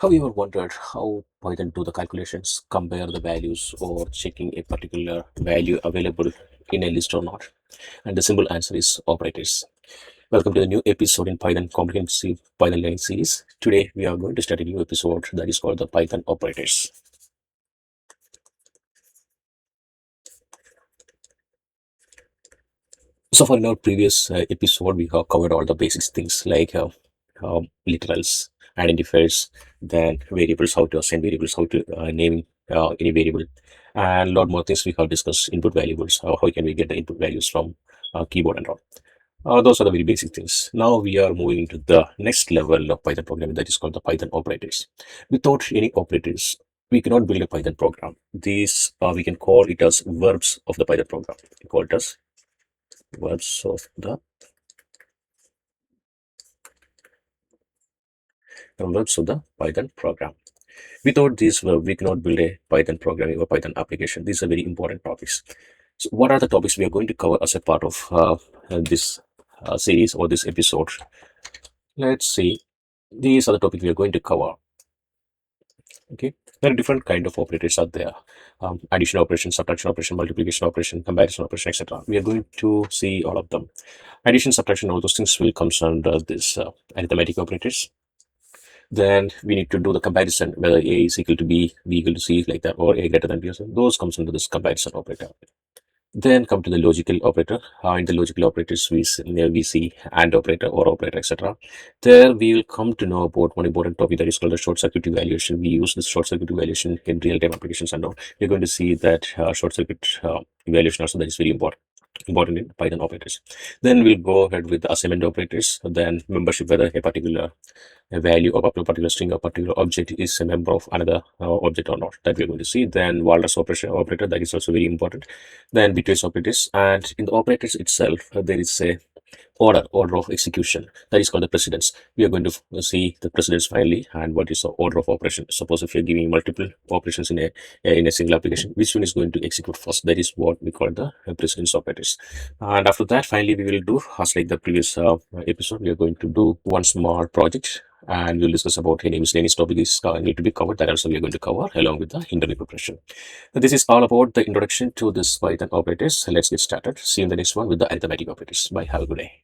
Have you ever wondered how Python do the calculations, compare the values, or checking a particular value available in a list or not? And the simple answer is operators. Welcome to the new episode in Python Comprehensive Python Learning Series. Today we are going to start a new episode that is called the Python Operators. So far in our previous episode, we have covered all the basics things like literals, identifiers, then variables, how to assign variables, how to name any variable, and a lot more things we have discussed. Input variables, how can we get the input values from keyboard and all. Those are the very basic things. Now we are moving to the next level of Python programming that is called the Python operators. Without any operators, we cannot build a Python program. These we can call it as verbs of the Python program. We call it as verbs of the Python program. Without these, we cannot build a Python programming or Python application. These are very important topics. So, what are the topics we are going to cover as a part of this series or this episode? Let's see. These are the topics we are going to cover. Okay, there are different kind of operators out there: addition operation, subtraction operation, multiplication operation, comparison operation, etc. We are going to see all of them. Addition, subtraction, all those things will come under this arithmetic operators. Then we need to do the comparison whether a is equal to b equal to c, like that, or a greater than b. So those comes under this comparison operator. Then come to the logical operator. In the logical operators, we see AND operator or operator, etc. There we will come to know about one important topic that is called the short circuit evaluation. We use this short circuit evaluation in real-time applications and all. We're going to see that short circuit evaluation also that is very important in Python operators. Then we'll go ahead with the assignment operators, then membership, whether a particular value of a particular string or particular object is a member of another object or not, that we're going to see. Then Walrus operator, that is also very important. Then Bitwise operators, and in the operators itself there is a order of execution that is called the precedence. We are going to see the precedence finally, and what is the order of operation. Suppose if you're giving multiple operations in a single application, which one is going to execute first? That is what we call the precedence operators. And after that, finally, we will do, as like the previous episode, we are going to do one small project, and we'll discuss about any miscellaneous topic is need to be covered. That also we are going to cover along with the interview preparation. This is all about the introduction to this Python operators. Let's get started. See you in the next one with the arithmetic operators. Bye. Have a good day.